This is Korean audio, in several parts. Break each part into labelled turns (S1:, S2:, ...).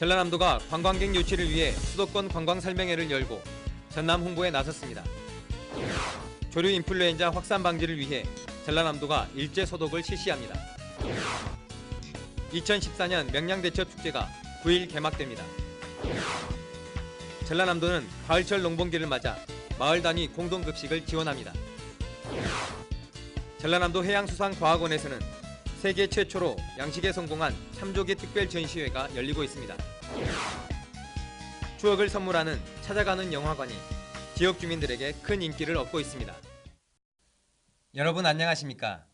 S1: 전라남도가 관광객 유치를 위해 수도권 관광설명회를 열고 전남 홍보에 나섰습니다. 조류 인플루엔자 확산 방지를 위해 전라남도가 일제 소독을 실시합니다. 2014년 명량대첩축제가 9일 개막됩니다. 전라남도는 가을철 농번기를 맞아 마을 단위 공동급식을 지원합니다. 전라남도 해양수산과학원에서는 세계 최초로 양식에 성공한 참조기 특별 전시회가 열리고 있습니다. 추억을 선물하는 찾아가는 영화관이 지역 주민들에게 큰 인기를 얻고 있습니다. 여러분 안녕하십니까?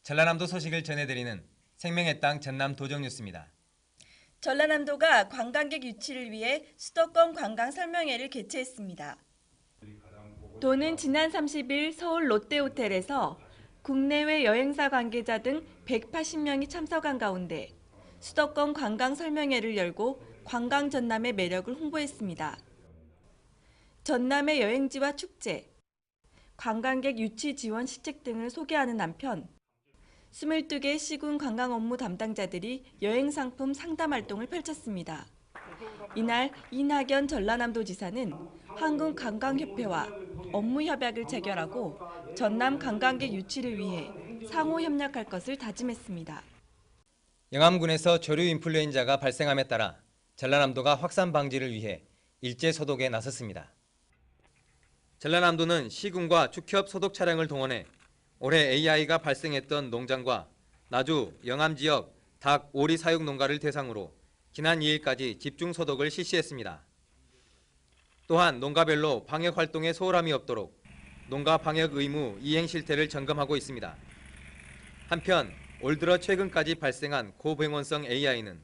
S1: 전라남도 소식을 전해드리는 생명의 땅 전남 도정뉴스입니다.
S2: 전라남도가 관광객 유치를 위해 수도권 관광 설명회를 개최했습니다. 도는 지난 30일 서울 롯데호텔에서 국내외 여행사 관계자 등 180명이 참석한 가운데 수도권 관광 설명회를 열고 관광 전남의 매력을 홍보했습니다. 전남의 여행지와 축제, 관광객 유치 지원 시책 등을 소개하는 한편 22개 시군 관광 업무 담당자들이 여행 상품 상담 활동을 펼쳤습니다. 이날 이낙연 전라남도지사는 한국관광협회와 업무 협약을 체결하고 전남 관광객 유치를 위해 상호 협력할 것을 다짐했습니다.
S1: 영암군에서 조류 인플루엔자가 발생함에 따라 전라남도가 확산 방지를 위해 일제 소독에 나섰습니다. 전라남도는 시군과 축협 소독 차량을 동원해 올해 AI가 발생했던 농장과 나주, 영암 지역 닭, 오리 사육 농가를 대상으로 지난 2일까지 집중 소독을 실시했습니다. 또한 농가별로 방역 활동에 소홀함이 없도록 농가 방역 의무 이행 실태를 점검하고 있습니다. 한편 올 들어 최근까지 발생한 고병원성 AI는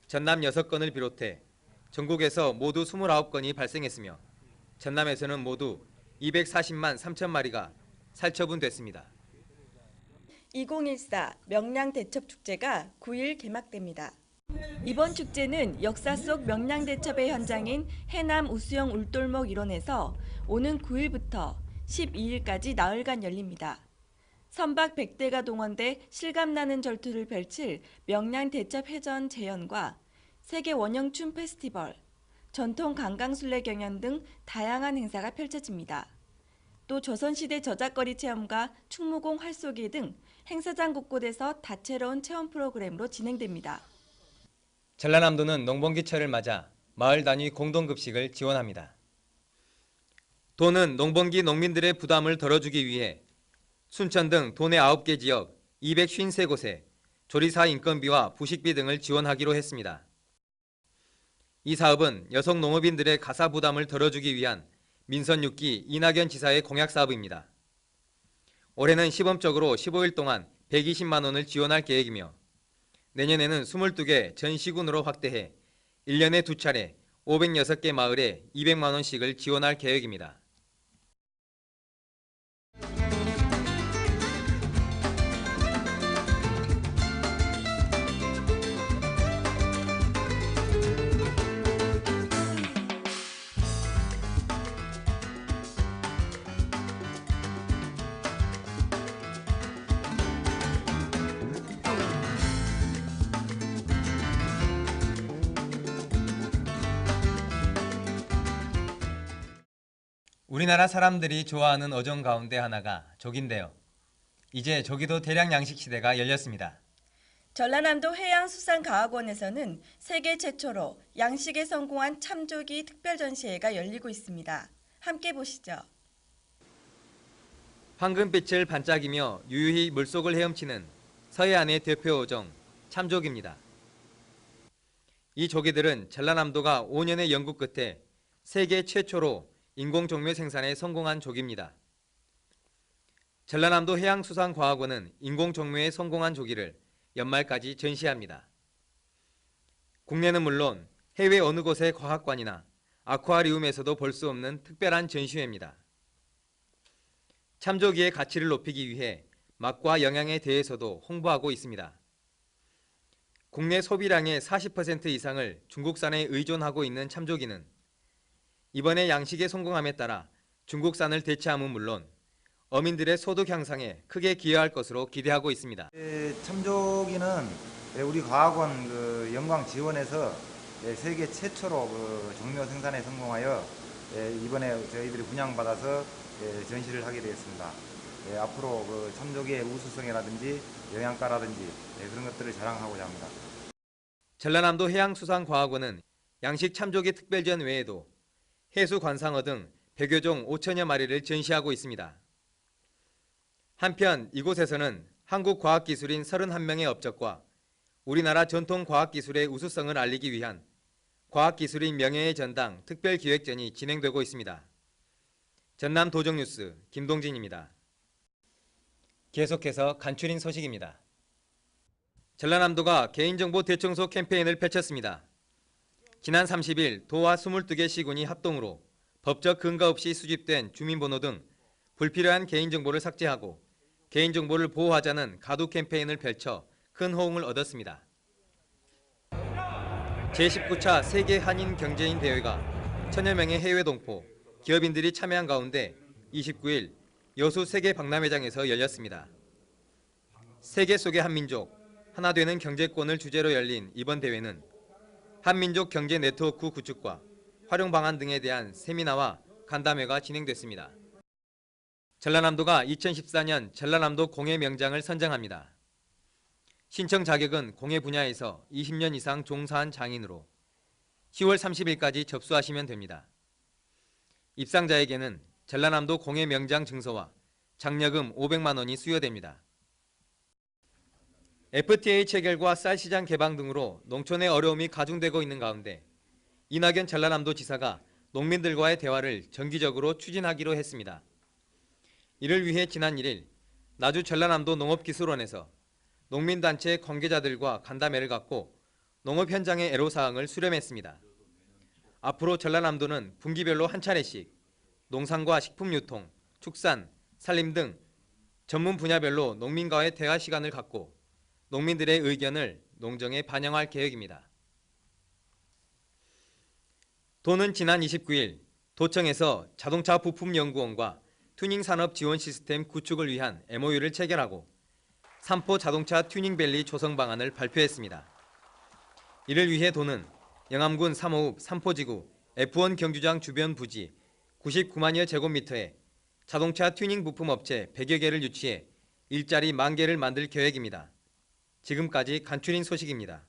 S1: 전남 6건을 비롯해 전국에서 모두 29건이 발생했으며 전남에서는 모두 240만 3천 마리가 살처분됐습니다.
S2: 2014 명량대첩축제가 9일 개막됩니다. 이번 축제는 역사 속 명량대첩의 현장인 해남 우수영 울돌목 일원에서 오는 9일부터 12일까지 나흘간 열립니다. 선박 100대가 동원돼 실감나는 전투를 펼칠 명량대첩 해전 재현과 세계 원형춤 페스티벌, 전통 관광술래 경연 등 다양한 행사가 펼쳐집니다. 또 조선시대 저작거리 체험과 충무공 활쏘기 등 행사장 곳곳에서 다채로운 체험 프로그램으로 진행됩니다.
S1: 전라남도는 농번기철을 맞아 마을 단위 공동급식을 지원합니다. 도는 농번기 농민들의 부담을 덜어주기 위해 순천 등 도내 9개 지역 253곳에 조리사 인건비와 부식비 등을 지원하기로 했습니다. 이 사업은 여성 농업인들의 가사 부담을 덜어주기 위한 민선 6기 이낙연 지사의 공약 사업입니다. 올해는 시범적으로 15일 동안 120만 원을 지원할 계획이며 내년에는 22개 전 시군으로 확대해 1년에 2차례 506개 마을에 200만 원씩을 지원할 계획입니다. 우리나라 사람들이 좋아하는 어종 가운데 하나가 조기인데요. 이제 조기도 대량 양식 시대가 열렸습니다.
S2: 전라남도 해양수산과학원에서는 세계 최초로 양식에 성공한 참조기 특별전시회가 열리고 있습니다. 함께 보시죠.
S1: 황금빛을 반짝이며 유유히 물속을 헤엄치는 서해안의 대표 어종 참조기입니다. 이 조기들은 전라남도가 5년의 연구 끝에 세계 최초로 인공종묘 생산에 성공한 조기입니다. 전라남도 해양수산과학원은 인공종묘에 성공한 조기를 연말까지 전시합니다. 국내는 물론 해외 어느 곳의 과학관이나 아쿠아리움에서도 볼 수 없는 특별한 전시회입니다. 참조기의 가치를 높이기 위해 맛과 영양에 대해서도 홍보하고 있습니다. 국내 소비량의 40% 이상을 중국산에 의존하고 있는 참조기는 이번에 양식에 성공함에 따라 중국산을 대체함은 물론 어민들의 소득 향상에 크게 기여할 것으로 기대하고 있습니다.
S3: 참조기는 우리 과학원 영광 지원에서 세계 최초로 종료 생산에 성공하여 이번에 저희들이 분양받아서 전시를 하게 되었습니다. 앞으로 참조기의 우수성이라든지 영양가라든지 그런 것들을 자랑하고자 합니다.
S1: 전라남도 해양수산과학원은 양식 참조기 특별전 외에도 해수 관상어 등 100여 종 5천여 마리를 전시하고 있습니다. 한편 이곳에서는 한국 과학기술인 31명의 업적과 우리나라 전통 과학기술의 우수성을 알리기 위한 과학기술인 명예의 전당 특별기획전이 진행되고 있습니다. 전남 도정뉴스 김동진입니다. 계속해서 간추린 소식입니다. 전라남도가 개인정보 대청소 캠페인을 펼쳤습니다. 지난 30일 도와 22개 시군이 합동으로 법적 근거 없이 수집된 주민번호 등 불필요한 개인정보를 삭제하고 개인정보를 보호하자는 가두 캠페인을 펼쳐 큰 호응을 얻었습니다. 제19차 세계 한인 경제인 대회가 천여 명의 해외 동포, 기업인들이 참여한 가운데 29일 여수 세계 박람회장에서 열렸습니다. 세계 속의 한민족, 하나 되는 경제권을 주제로 열린 이번 대회는 한민족 경제 네트워크 구축과 활용 방안 등에 대한 세미나와 간담회가 진행됐습니다. 전라남도가 2014년 전라남도 공예 명장을 선정합니다. 신청 자격은 공예 분야에서 20년 이상 종사한 장인으로 10월 30일까지 접수하시면 됩니다. 입상자에게는 전라남도 공예 명장 증서와 장려금 500만 원이 수여됩니다. FTA 체결과 쌀 시장 개방 등으로 농촌의 어려움이 가중되고 있는 가운데 이낙연 전라남도 지사가 농민들과의 대화를 정기적으로 추진하기로 했습니다. 이를 위해 지난 1일 나주 전라남도 농업기술원에서 농민단체 관계자들과 간담회를 갖고 농업 현장의 애로사항을 수렴했습니다. 앞으로 전라남도는 분기별로 한 차례씩 농산과 식품유통, 축산, 산림 등 전문 분야별로 농민과의 대화 시간을 갖고 농민들의 의견을 농정에 반영할 계획입니다. 도는 지난 29일 도청에서 자동차 부품연구원과 튜닝산업 지원 시스템 구축을 위한 MOU를 체결하고 삼포 자동차 튜닝밸리 조성 방안을 발표했습니다. 이를 위해 도는 영암군 삼호읍 삼포지구 F1 경주장 주변 부지 99만여 제곱미터에 자동차 튜닝 부품 업체 100여 개를 유치해 일자리 10,000개를 만들 계획입니다. 지금까지 간추린 소식입니다.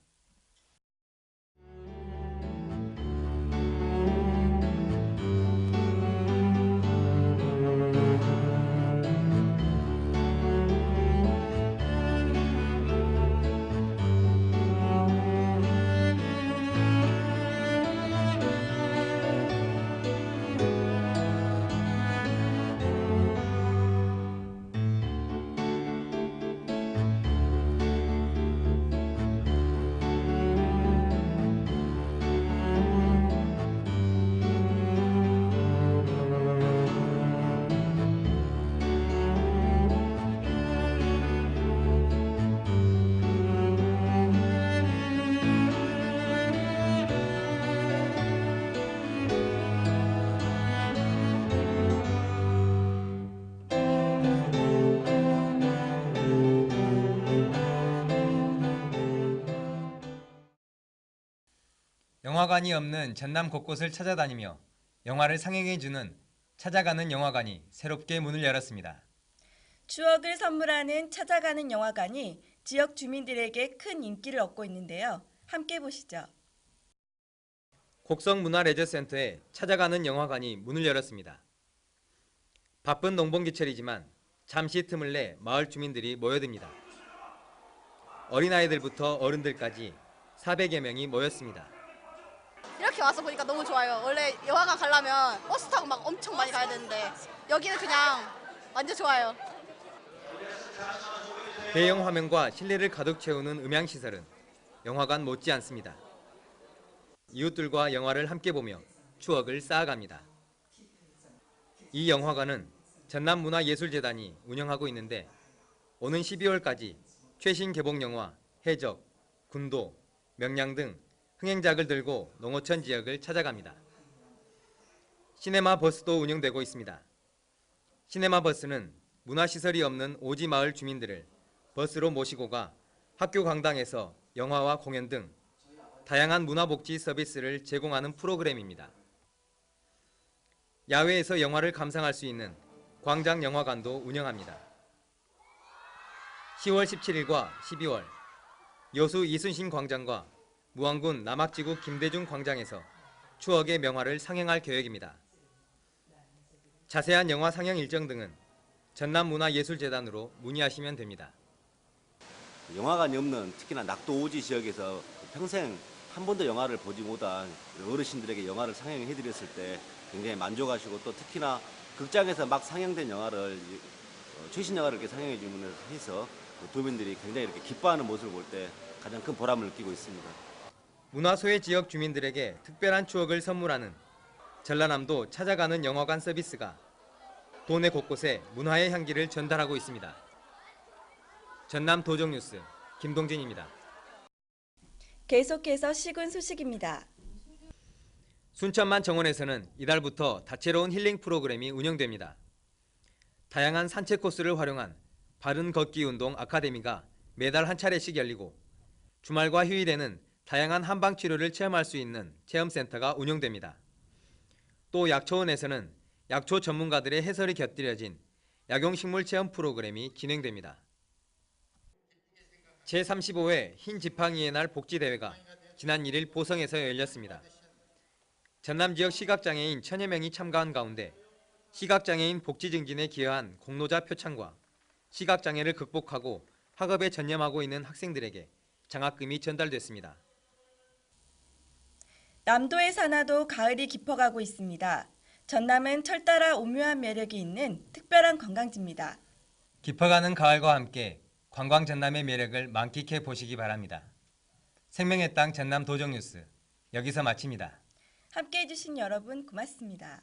S1: 영화관이 없는 전남 곳곳을 찾아다니며 영화를 상영해주는 찾아가는 영화관이 새롭게 문을 열었습니다.
S2: 추억을 선물하는 찾아가는 영화관이 지역 주민들에게 큰 인기를 얻고 있는데요. 함께 보시죠.
S1: 곡성문화레저센터에 찾아가는 영화관이 문을 열었습니다. 바쁜 농번기철이지만 잠시 틈을 내 마을 주민들이 모여듭니다. 어린아이들부터 어른들까지 400여 명이 모였습니다.
S4: 이렇게 와서 보니까 너무 좋아요. 원래 영화관 가려면 버스 타고 막 엄청 많이 가야 되는데 여기는 그냥 완전 좋아요.
S1: 대형 화면과 실내를 가득 채우는 음향시설은 영화관 못지 않습니다. 이웃들과 영화를 함께 보며 추억을 쌓아갑니다. 이 영화관은 전남문화예술재단이 운영하고 있는데 오는 12월까지 최신 개봉 영화 해적, 군도, 명량 등 흥행작을 들고 농어촌 지역을 찾아갑니다. 시네마 버스도 운영되고 있습니다. 시네마 버스는 문화시설이 없는 오지 마을 주민들을 버스로 모시고 가 학교 강당에서 영화와 공연 등 다양한 문화복지 서비스를 제공하는 프로그램입니다. 야외에서 영화를 감상할 수 있는 광장영화관도 운영합니다. 10월 17일과 12월 여수 이순신 광장과 무안군 남학지구 김대중 광장에서 추억의 명화를 상영할 계획입니다. 자세한 영화 상영 일정 등은 전남문화예술재단으로 문의하시면 됩니다.
S5: 영화관이 없는 특히나 낙도오지 지역에서 평생 한 번도 영화를 보지 못한 어르신들에게 영화를 상영해드렸을 때 굉장히 만족하시고, 또 특히나 극장에서 막 상영된 영화를 최신 영화를 이렇게 상영해 주면서 해서 도민들이 굉장히 이렇게 기뻐하는 모습을 볼 때 가장 큰 보람을 느끼고 있습니다.
S1: 문화소외 지역 주민들에게 특별한 추억을 선물하는 전라남도 찾아가는 영화관 서비스가 도내 곳곳에 문화의 향기를 전달하고 있습니다. 전남 도정뉴스 김동진입니다.
S2: 계속해서 시군 소식입니다.
S1: 순천만 정원에서는 이달부터 다채로운 힐링 프로그램이 운영됩니다. 다양한 산책 코스를 활용한 바른 걷기 운동 아카데미가 매달 한 차례씩 열리고, 주말과 휴일에는 다양한 한방 치료를 체험할 수 있는 체험센터가 운영됩니다. 또 약초원에서는 약초 전문가들의 해설이 곁들여진 약용식물 체험 프로그램이 진행됩니다. 제35회 흰지팡이의 날 복지대회가 지난 1일 보성에서 열렸습니다. 전남 지역 시각장애인 1000여 명이 참가한 가운데 시각장애인 복지 증진에 기여한 공로자 표창과 시각장애를 극복하고 학업에 전념하고 있는 학생들에게 장학금이 전달됐습니다.
S2: 남도의 산화도 가을이 깊어가고 있습니다. 전남은 철 따라 오묘한 매력이 있는 특별한 관광지입니다.
S1: 깊어가는 가을과 함께 관광 전남의 매력을 만끽해 보시기 바랍니다. 생명의 땅 전남 도정뉴스 여기서 마칩니다.
S2: 함께해 주신 여러분 고맙습니다.